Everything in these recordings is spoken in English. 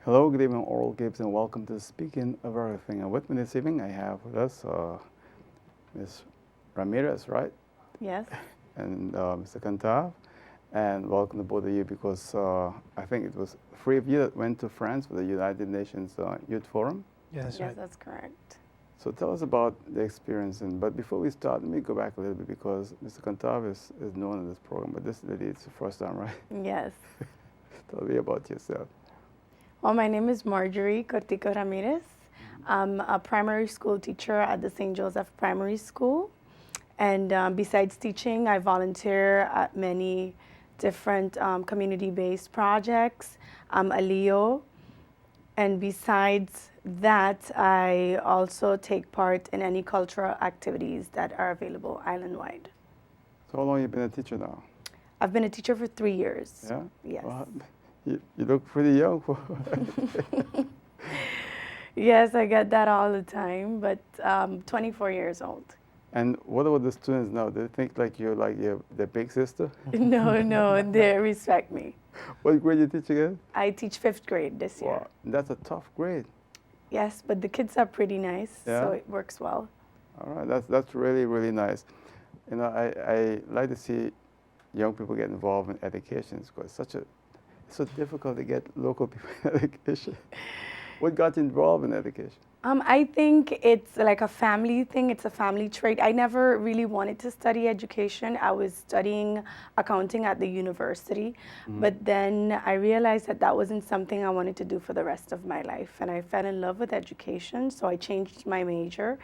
Hello, good evening, Oral Gibbs, and welcome to Speaking of Everything. And with me this evening, I have with us Ms. Ramirez, right? Yes. And Mr. Cantav. And welcome to both of you because I think it was three of you that went to France for the United Nations Youth Forum. Yeah, that's Yes, right. that's correct. So tell us about the experience. But before we start, let me go back a little bit because Mr. Cantav is known in this program, but this lady, it's the first time, right? Yes. Tell me about yourself. Well, my name is Marjorie Cortico Ramirez. I'm a primary school teacher at the St. Joseph Primary School. And besides teaching, I volunteer at many different community-based projects. I'm a Leo. And besides that, I also take part in any cultural activities that are available island-wide. So how long have you been a teacher now? I've been a teacher for 3 years. Yeah? Yes. Well, you look pretty young for Yes, I get that all the time, but 24 years old. And what about the students now? They think like you're their big sister? No, they respect me. What grade you teach again? I teach 5th grade this year. Wow, that's a tough grade. Yes, but the kids are pretty nice, Yeah? so it works well. All right, that's really, really nice. You know, I like to see young people get involved in education because it's so difficult to get local people in education. What got you involved in education? I think it's like a family thing. It's a family trait. I never really wanted to study education. I was studying accounting at the university, but then I realized that that wasn't something I wanted to do for the rest of my life. And I fell in love with education, so I changed my major.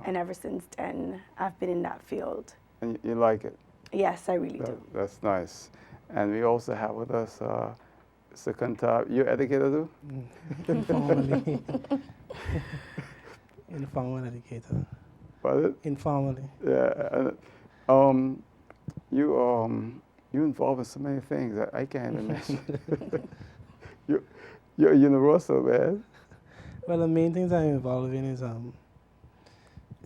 And ever since then, I've been in that field. And you like it? Yes, I really do. That's nice. And we also have with us Mr. Cantab. You're educator too? Informally. Informal educator. Pardon? Informally. Yeah. And, um, you involved in so many things that I can't even imagine. You're universal, man. Well, the main things I'm involved in is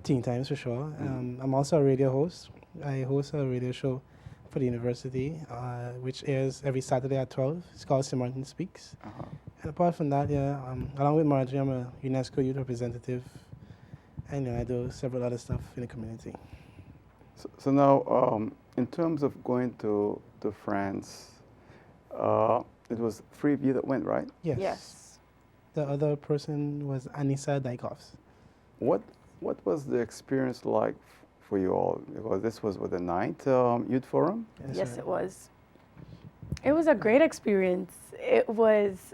teen times for sure. I'm also a radio host. I host a radio show for the university, which airs every Saturday at 12. It's called St. Martin Speaks. Uh-huh. And apart from that, yeah, along with Marjorie, I'm a UNESCO youth representative. And I do several other stuff in the community. So now, in terms of going to France, it was three of you that went, right? Yes. Yes. The other person was Anissa Dykhoffs. What was the experience like for you all? Because this was the ninth Youth Forum? Yes, it was. It was a great experience. It was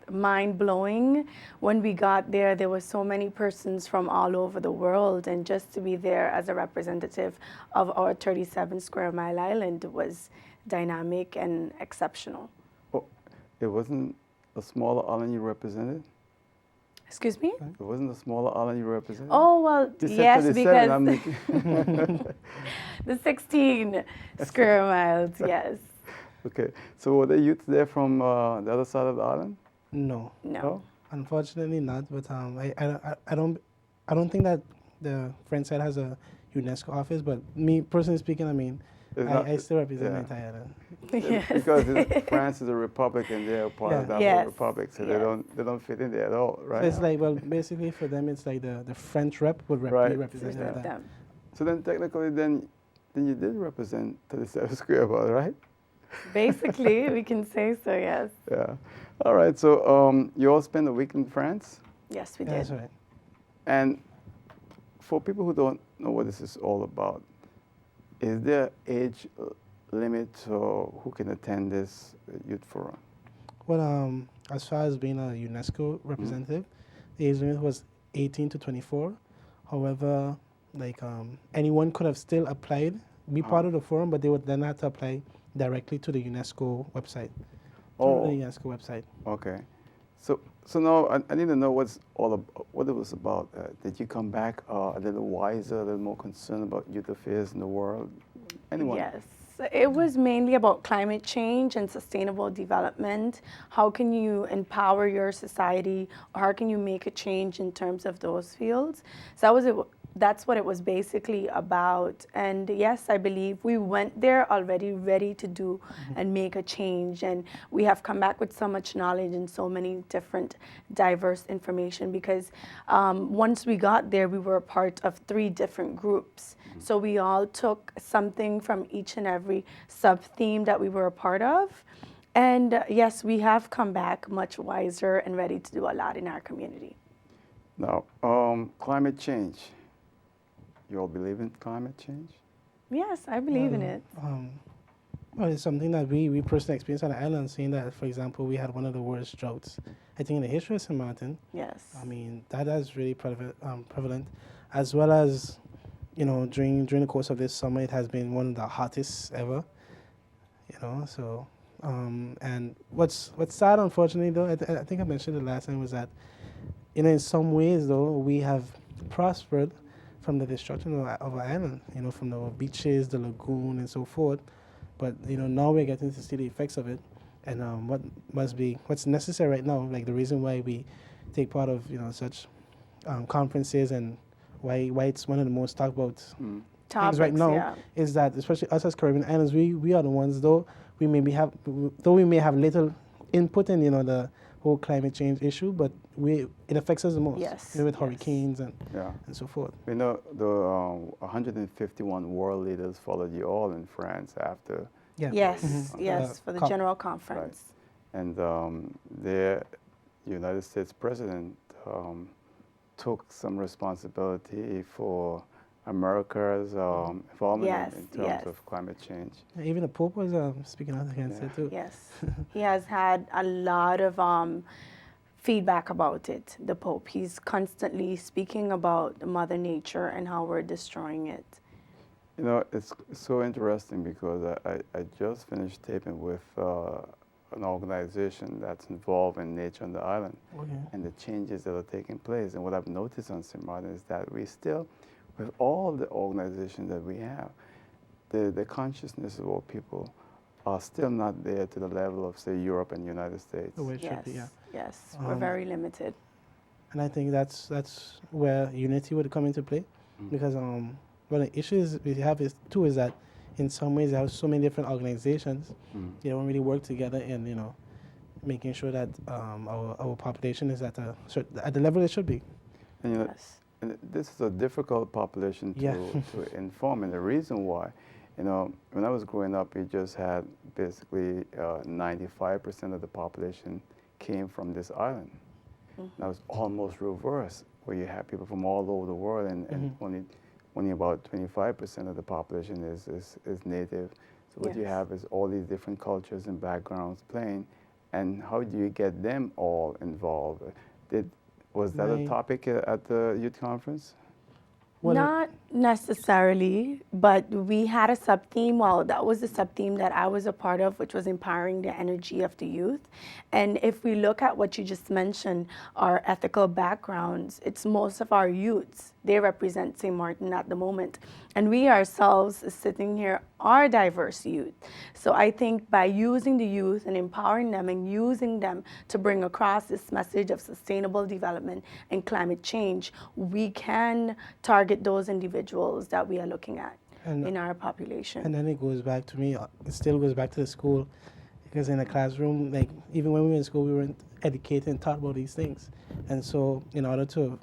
mind-blowing. When we got there, there were so many persons from all over the world, and just to be there as a representative of our 37 square mile island was dynamic and exceptional. Oh, it wasn't a smaller island you represented? Excuse me? It wasn't a smaller island you represented? Oh, well, You said yes, 37, I'm because the 16 square miles, yes. Okay, so were there youths there from the other side of the island? No. No. Unfortunately not, but I don't think that the French side has a UNESCO office, but me personally speaking, I mean, I still represent the entire island. Yes. Because France is a republic and they're part of that Yes. whole republic, so they don't fit in there at all, right? So it's like, well, basically for them, it's like the French rep would Right. be representing Yeah. that. Them. So then technically then you did represent 37 square miles, right? Basically, we can say so, yes. Yeah. All right, so you all spent a week in France, Yes, we Yeah, did. that's right. and for people who don't know what this is all about, is there age limit or who can attend this youth forum? Well, as far as being a UNESCO representative, the age limit was 18 to 24. However, like anyone could have still applied, be part of the forum, but they would then have to apply directly to the UNESCO website. Oh. Through the UNESCO website. Okay. So now I need to know what it was about. Did you come back a little wiser, a little more concerned about youth affairs in the world? Anyone? Yes. It was mainly about climate change and sustainable development. How can you empower your society, or how can you make a change in terms of those fields? So that was that's what it was basically about. And yes, I believe we went there already ready to do and make a change. And we have come back with so much knowledge and so many different diverse information because once we got there, we were a part of 3 different groups. So we all took something from each and every sub-theme that we were a part of. And yes, we have come back much wiser and ready to do a lot in our community. Now, climate change. You all believe in climate change? Yes, I believe in it. Well, it's something that we personally experienced on the island, seeing that, for example, we had one of the worst droughts, I think, in the history of St. Martin. Yes. I mean, that is really prevalent, as well as, you know, during the course of this summer, it has been one of the hottest ever, you know, so, and what's sad, unfortunately, though, I think I mentioned it last time, was that, you know, in some ways, though, we have prospered from the destruction of our island, you know, from the beaches, the lagoon, and so forth. But, you know, now we're getting to see the effects of it. And what's necessary right now, like the reason why we take part of, you know, such conferences and why it's one of the most talked about things right now is that, especially us as Caribbean islands, we are the ones, though we may have little input in, you know, the whole climate change issue, but it affects us the most. Yes. With hurricanes and so forth. We know the 151 world leaders followed you all in France after. Yeah. Yes, yes, for the COP. General Conference. Right. And the United States president took some responsibility for America's involvement in terms of climate change. Even the Pope was speaking out against it too. Yes, he has had a lot of feedback about it, the Pope. He's constantly speaking about Mother Nature and how we're destroying it. You know, it's so interesting because I just finished taping with an organization that's involved in nature on the island and the changes that are taking place. And what I've noticed on St. Martin is that we still, with all the organizations that we have, the consciousness of all people are still not there to the level of, say, Europe and United States. The way it should be, yeah. Yes, we're very limited. And I think that's where unity would come into play, because one of the issues we have is that in some ways, they have so many different organizations. They don't really work together in, you know, making sure that our population is at the level it should be. And, you know, and this is a difficult population to inform, and the reason why, you know, when I was growing up, we just had basically 95% of the population came from this island. That was almost reverse, where you have people from all over the world, and only about 25% of the population is native. So what you have is all these different cultures and backgrounds playing, and how do you get them all involved? Was that a topic at the youth conference? Well, not necessarily, but we had a sub-theme. Well, that was the sub-theme that I was a part of, which was empowering the energy of the youth. And if we look at what you just mentioned, our ethical backgrounds, it's most of our youths. They represent St. Martin at the moment. And we ourselves sitting here are diverse youth. So I think by using the youth and empowering them and using them to bring across this message of sustainable development and climate change, we can target those individuals that we are looking at in our population. And then it goes back to me, it still goes back to the school, because in the classroom, like even when we were in school, we weren't educated and taught about these things. And so in order to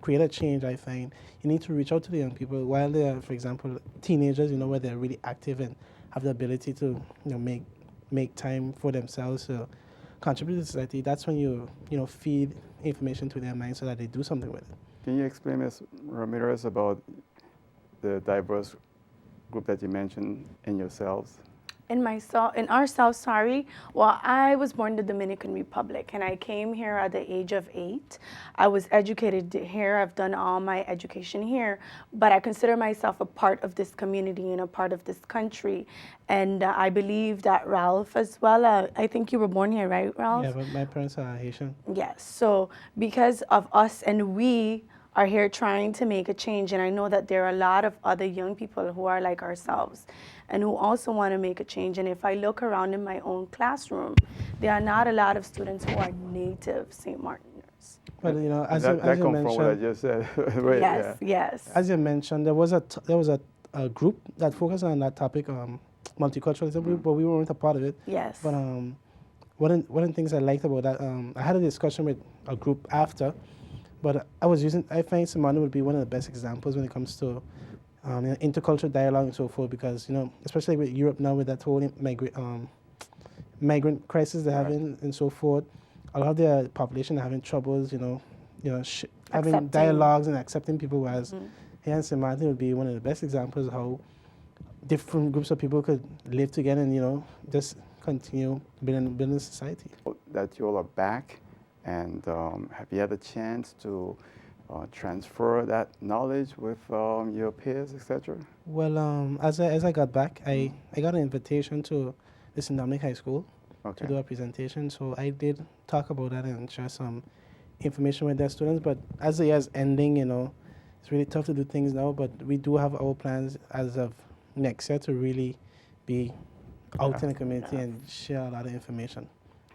create a change, I find you need to reach out to the young people while they are, for example, teenagers, you know, where they're really active and have the ability to, you know, make time for themselves to contribute to society. That's when you feed information to their mind so that they do something with it. Can you explain, Ms. Ramirez, about the diverse group that you mentioned in yourselves? In ourselves, well, I was born in the Dominican Republic, and I came here at the age of 8. I was educated here. I've done all my education here, but I consider myself a part of this community and a part of this country. And I believe that Ralph as well, I think you were born here, right, Ralph? Yeah, but my parents are Haitian. Yes, so because of us and we are here trying to make a change, and I know that there are a lot of other young people who are like ourselves and who also want to make a change. And if I look around in my own classroom, there are not a lot of students who are native St. Martiners. But you know, as you, That, as that you comes from what I mentioned, just said. Right, yeah. Yes, yes. as you mentioned, there was a group that focused on that topic, multiculturalism, but we weren't a part of it. Yes. But one of the things I liked about that, I had a discussion with a group after, but I find Simone would be one of the best examples when it comes to you know, intercultural dialogue and so forth, because, you know, especially with Europe now with that whole migrant crisis they're having and so forth, a lot of their population are having troubles, having Accepting. dialogues and accepting people, whereas here in St. Martin would be one of the best examples of how different groups of people could live together and, you know, just continue building society. That you all are back, and have you had a chance to transfer that knowledge with your peers, etc.? Well, as I got back, I got an invitation to the St. Dominic High School Okay. to do a presentation. So I did talk about that and share some information with their students. But as the year's ending, you know, it's really tough to do things now. But we do have our plans as of next year to really be out in the community and share a lot of information,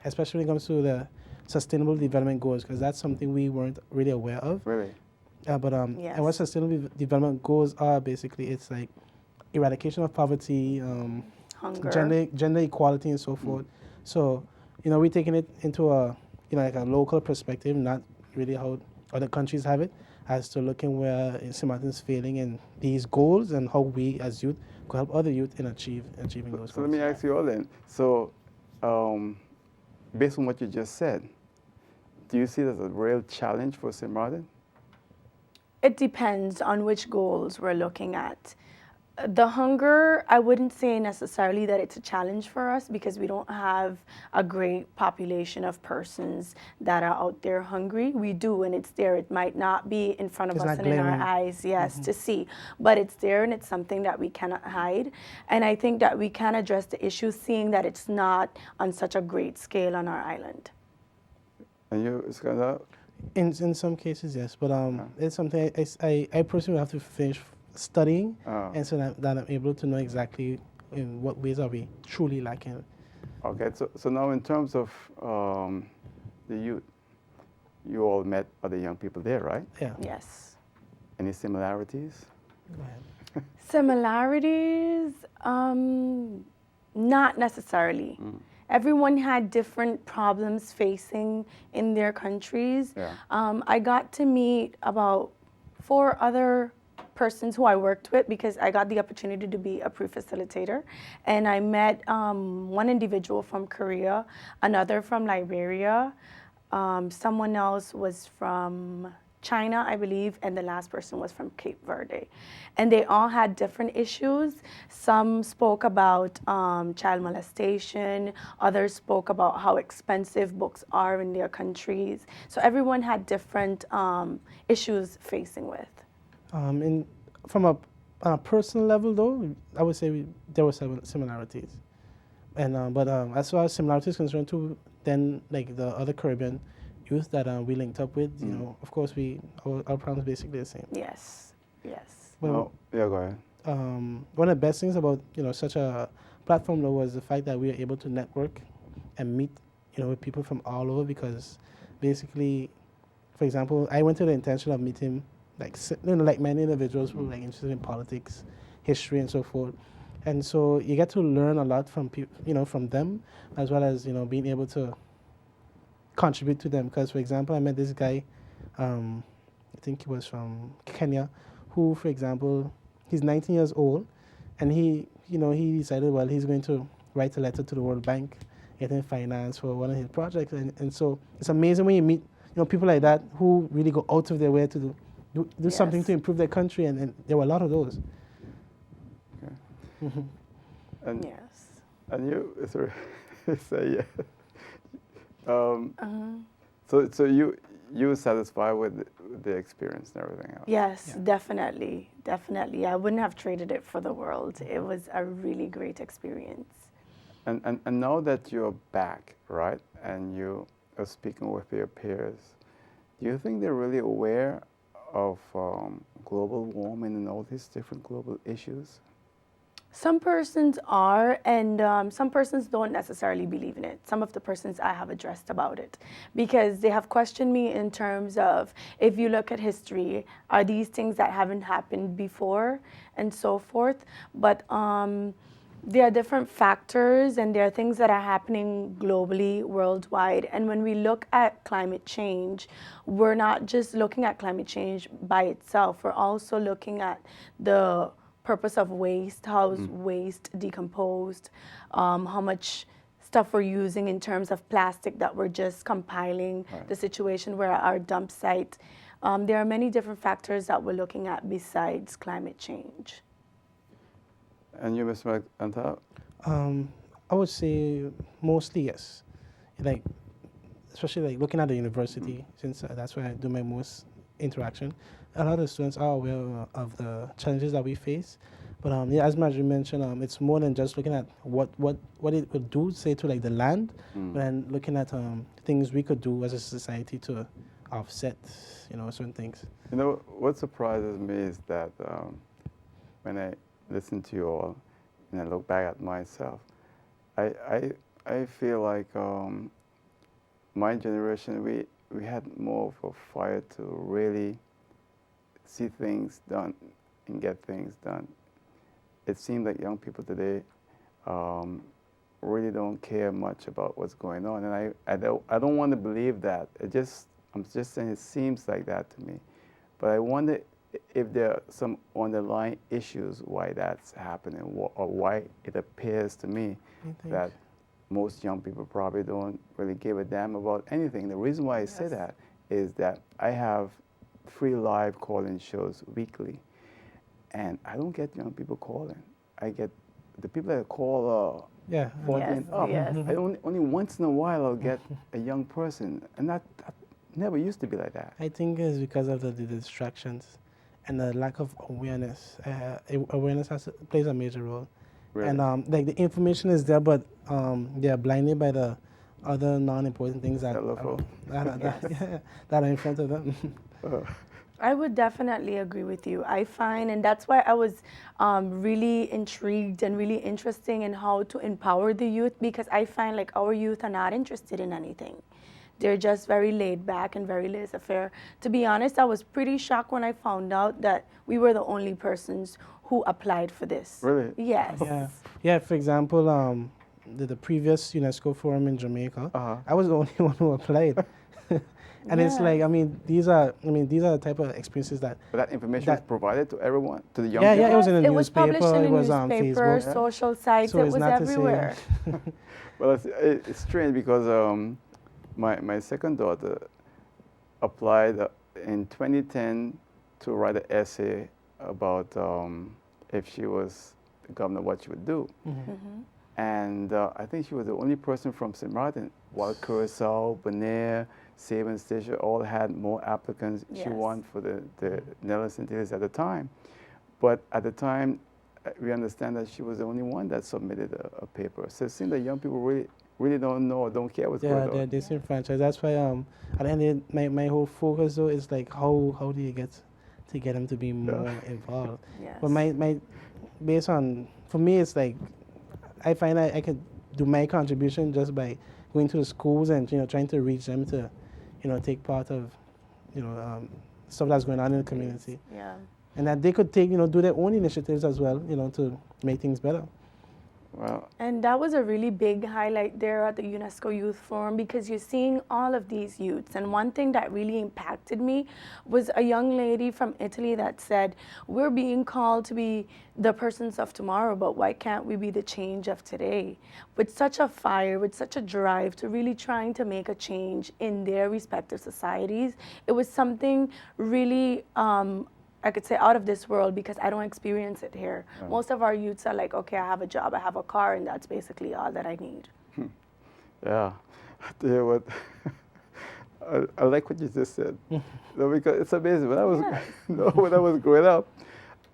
especially when it comes to the sustainable development goals, because that's something we weren't really aware of. Really? Yes. And what sustainable development goals are, basically, it's like eradication of poverty, Hunger. gender equality, and so forth. So, you know, we're taking it into a, you know, like a local perspective, not really how other countries have it, as to looking where St. Martin's failing in these goals and how we as youth could help other youth in achieving those So goals. let me ask you all then. So, based on what you just said, do you see it as a real challenge for St. Martin? It depends on which goals we're looking at. The hunger, I wouldn't say necessarily that it's a challenge for us, because we don't have a great population of persons that are out there hungry. We do, and it's there. It might not be in front of It's us not and in our glaring. eyes, yes, to see, but it's there, and it's something that we cannot hide. And I think that we can address the issue, seeing that it's not on such a great scale on our island. And you, Iskandar? In some cases, yes, but it's something I personally have to finish studying, and so that I'm able to know exactly in what ways are we truly lacking. Okay, so now in terms of the youth, you all met other young people there, right? Yeah. Yes. Any similarities? Go ahead. Similarities, not necessarily. Everyone had different problems facing in their countries. Yeah. I got to meet about 4 other persons who I worked with, because I got the opportunity to be a pre-facilitator. And I met one individual from Korea, another from Liberia, someone else was from China, I believe, and the last person was from Cape Verde. And they all had different issues. Some spoke about child molestation, others spoke about how expensive books are in their countries. So everyone had different issues facing with. From on a personal level, though, I would say there were similarities. And but as far as similarities concerned too, then like the other Caribbean youth that we linked up with, you know, of course our problems basically the same. Yes, yes. Well, Yeah, go ahead. one of the best things about, you know, such a platform, though, was the fact that we were able to network and meet, you know, with people from all over, because basically, for example, I went to the intention of meeting like many individuals who were like interested in politics, history, and so forth. And so you get to learn a lot from people, you know, from them, as well as, you know, being able to contribute to them. Because, for example, I met this guy, I think he was from Kenya, who, for example, he's 19 years old, and he decided, well, he's going to write a letter to the World Bank, getting finance for one of his projects. And so it's amazing when you meet, you know, people like that who really go out of their way to do something Yes. to improve their country, and there were a lot of those. Okay. Mhm. And Yes. and you, sorry, say yeah. So you were satisfied with the experience and everything else? Yes, Yeah. definitely, definitely. I wouldn't have traded it for the world. It was a really great experience. And now that you're back, right, and you are speaking with your peers, do you think they're really aware of global warming and all these different global issues? Some persons are, and some persons don't necessarily believe in it. Some of the persons I have addressed about it because they have questioned me in terms of if you look at history, are these things that haven't happened before and so forth. But there are different factors and there are things that are happening globally, worldwide. And when we look at climate change, we're not just looking at climate change by itself, we're also looking at the purpose of waste, how is waste decomposed, how much stuff we're using in terms of plastic that we're just compiling, the situation where our dump site. There are many different factors that we're looking at besides climate change. And you, Mr. McIntyre? I would say mostly yes. Like, especially like looking at the university, since that's where I do my most interaction. A lot of students are aware of the challenges that we face, but yeah, as Marjorie mentioned, it's more than just looking at what it would do, say, to like the land, but then looking at things we could do as a society to offset, certain things. You know, what surprises me is that when I listen to you all and I look back at myself, I feel like my generation, we had more of a fire to really see things done and get things done. It seems like young people today really don't care much about what's going on, and I don't want to believe that. I'm just saying it seems like that to me, but I wonder if there are some underlying issues why that's happening, or why it appears to me that most young people probably don't really give a damn about anything. The reason why I say that is that I have 3 live call-in shows weekly, and I don't get young people calling. I get the people that call 40 and up. I only once in a while I'll get a young person, and that never used to be like that. I think it's because of the distractions and the lack of awareness. Awareness plays a major role. Really? And like the information is there, but they are blinded by the other non-important things that are in front of them. I would definitely agree with you. I find, and that's why I was really intrigued and really interesting in how to empower the youth, because I find like our youth are not interested in anything. They're just very laid back and very laissez-faire. To be honest, I was pretty shocked when I found out that we were the only persons who applied for this. Really? Yes. Yeah. For example, the previous UNESCO forum in Jamaica, I was the only one who applied. And it's like, these are the type of experiences that. But that information was provided to everyone, to the young people? people? Yeah, it was in the newspaper, newspaper, it was on Facebook. Social sites, So it it's was not to say- everywhere. Well, it's strange because my second daughter applied in 2010 to write an essay about if she was the governor, what she would do. And I think she was the only person from St. Martin, while Curacao, Bonaire, Sabin Station all had more applicants. She won for the Nellis St. Hills at the time. But at the time, we understand that she was the only one that submitted a paper. So it seems that young people really don't know or don't care what's going on. Yeah, they're disenfranchised. That's why at the end of my whole focus though is like how do you get them to be more involved? Yes. But my based on, for me, it's like I find I could do my contribution just by going to the schools and trying to reach them to take part of stuff that's going on in the community. Yeah. And that they could take do their own initiatives as well to make things better. Well, And that was a really big highlight there at the UNESCO Youth Forum, because you're seeing all of these youths. And one thing that really impacted me was a young lady from Italy that said, we're being called to be the persons of tomorrow, but why can't we be the change of today? With such a fire, with such a drive to really trying to make a change in their respective societies, it was something really I could say out of this world, because I don't experience it here. Most of our youths are like, okay, I have a job, I have a car, and that's basically all that I need. yeah. I tell you what, I like what you just said. Because it's amazing. When I was when I was growing up,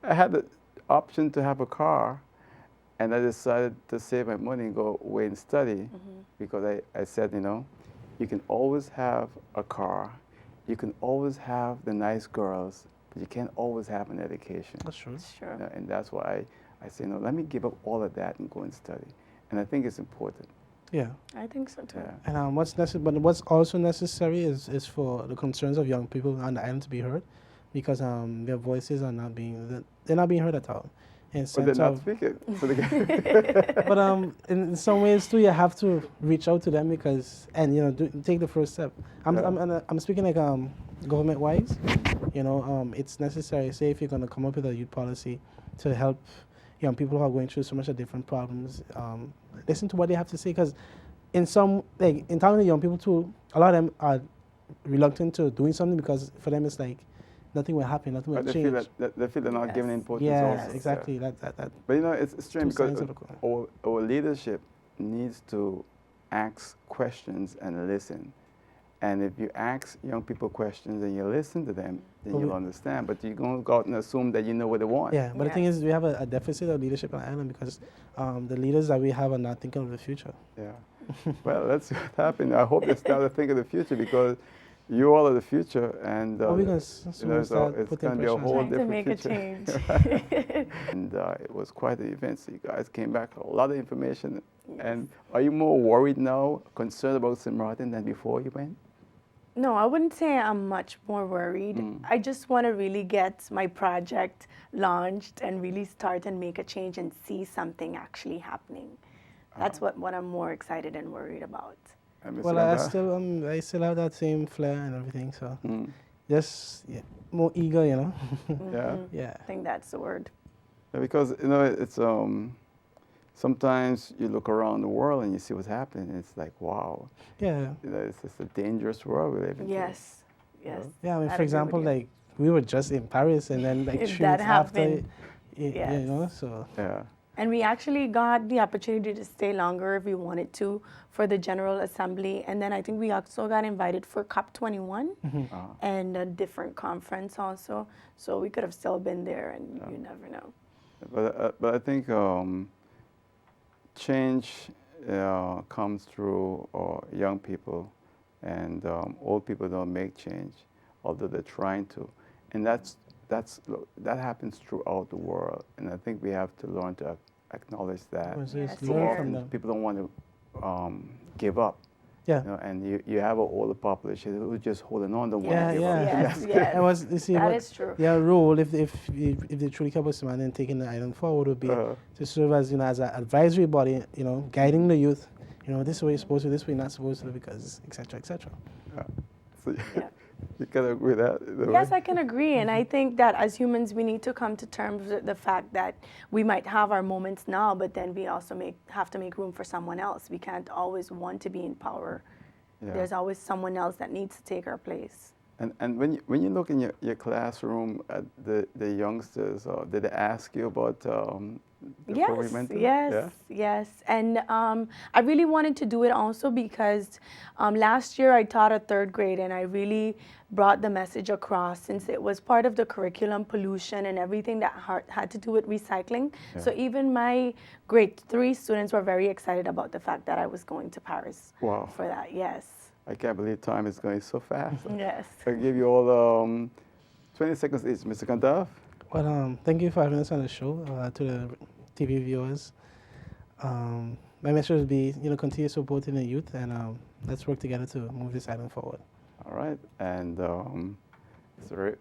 I had the option to have a car, and I decided to save my money and go away and study, because I said, you can always have a car, you can always have the nice girls, but you can't always have an education. That's true. Sure. And that's why I say, no, let me give up all of that and go and study. And I think it's important. Yeah. I think so too. Yeah. And what's also necessary is for the concerns of young people on the island to be heard, because their voices are not being they're not being heard at all. In But they're sense not of, speaking. So they can but in some ways too, you have to reach out to them because take the first step. I'm speaking like government wise, it's necessary. Say if you're gonna come up with a youth policy to help young people who are going through so much of different problems, listen to what they have to say, because in talking to young people too, a lot of them are reluctant to doing something because for them it's like nothing will happen, nothing will But change. they feel they're not given Yes. importance Yeah, also. exactly. Yeah. That. But it's strange Two because sides of the coin. our leadership needs to ask questions and listen. And if you ask young people questions and you listen to them, then But you'll we- understand. But you're going to go out and assume that you know what they want. Yeah, but the thing Yes. is, we have a deficit of leadership on the island because the leaders that we have are not thinking of the future. Yeah. Well, let's see what happens. I hope they start to think of the future because you all are the future. And Well, we're gonna so start it's putting going to be a pressure on whole Trying to different make a future. change. And it was quite an event. So you guys came back, a lot of information. And are you more worried now, concerned about St. Martin than before you went? No, I wouldn't say I'm much more worried. I just want to really get my project launched and really start and make a change and see something actually happening. That's what I'm more excited and worried about. And Mr. Well, Gandhi? I still have that same flair and everything, so Mm. just more eager, Yeah. Yeah. I think that's the word. Yeah, because it's sometimes you look around the world and you see what's happening. And it's like, wow, Yeah. it's just a dangerous world we live in. Yes, yes. Yeah, I mean, I'd for agree example, with you. like we were just in Paris, and then like If 3 that weeks after, happened, you so Yeah. And we actually got the opportunity to stay longer if we wanted to for the General Assembly. And then I think we also got invited for COP21 and a different conference also. So we could have still been there, and you never know. But I think change comes through young people, and old people don't make change, although they're trying to, and that happens throughout the world. And I think we have to learn to acknowledge that. was Yes, just So learn yeah. from often them. people don't want to give up. Yeah. And you have an older population who's just holding on to one. Yeah, give yeah. up. Yes, yes. It was, you see, That what, is true. their role, if they truly care about Samana and taking the island forward, would be to serve as as an advisory body, guiding the youth. This is what you're supposed to, this is what you're not supposed to, because etc. etc. So Yeah. you can agree with that? in a Yes, way? I can agree. And I think that as humans, we need to come to terms with the fact that we might have our moments now, but then we also have to make room for someone else. We can't always want to be in power. Yeah. There's always someone else that needs to take our place. And when you look in your classroom at the youngsters, did they ask you about before we Yes, went to? yes, Yeah? yes. And I really wanted to do it also because last year I taught a third grade, and I really brought the message across since it was part of the curriculum, pollution and everything that had to do with recycling. Yeah. So even my grade 3 students were very excited about the fact that I was going to Paris Wow. for that. Yes, I can't believe time is going so fast. yes. I'll give you all 20 seconds each, Mr. Kandav. Well, thank you for having us on the show. To the TV viewers, my message would be, continue supporting the youth, and let's work together to move this island forward. All right. And Mr.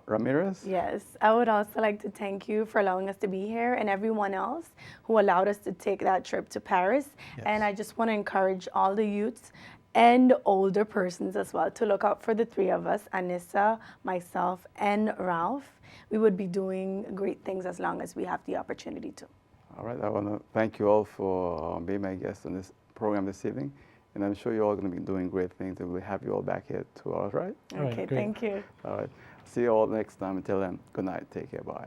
Ramirez? Yes, I would also like to thank you for allowing us to be here and everyone else who allowed us to take that trip to Paris. Yes. And I just want to encourage all the youths and older persons as well to look out for the three of us, Anissa, myself, and Ralph. We would be doing great things as long as we have the opportunity to. All right. I want to thank you all for being my guest on this program this evening. And I'm sure you're all going to be doing great things, and we'll have you all back here too, all right? All right, Okay, great. thank you. All right. See you all next time. Until then, good night. Take care. Bye.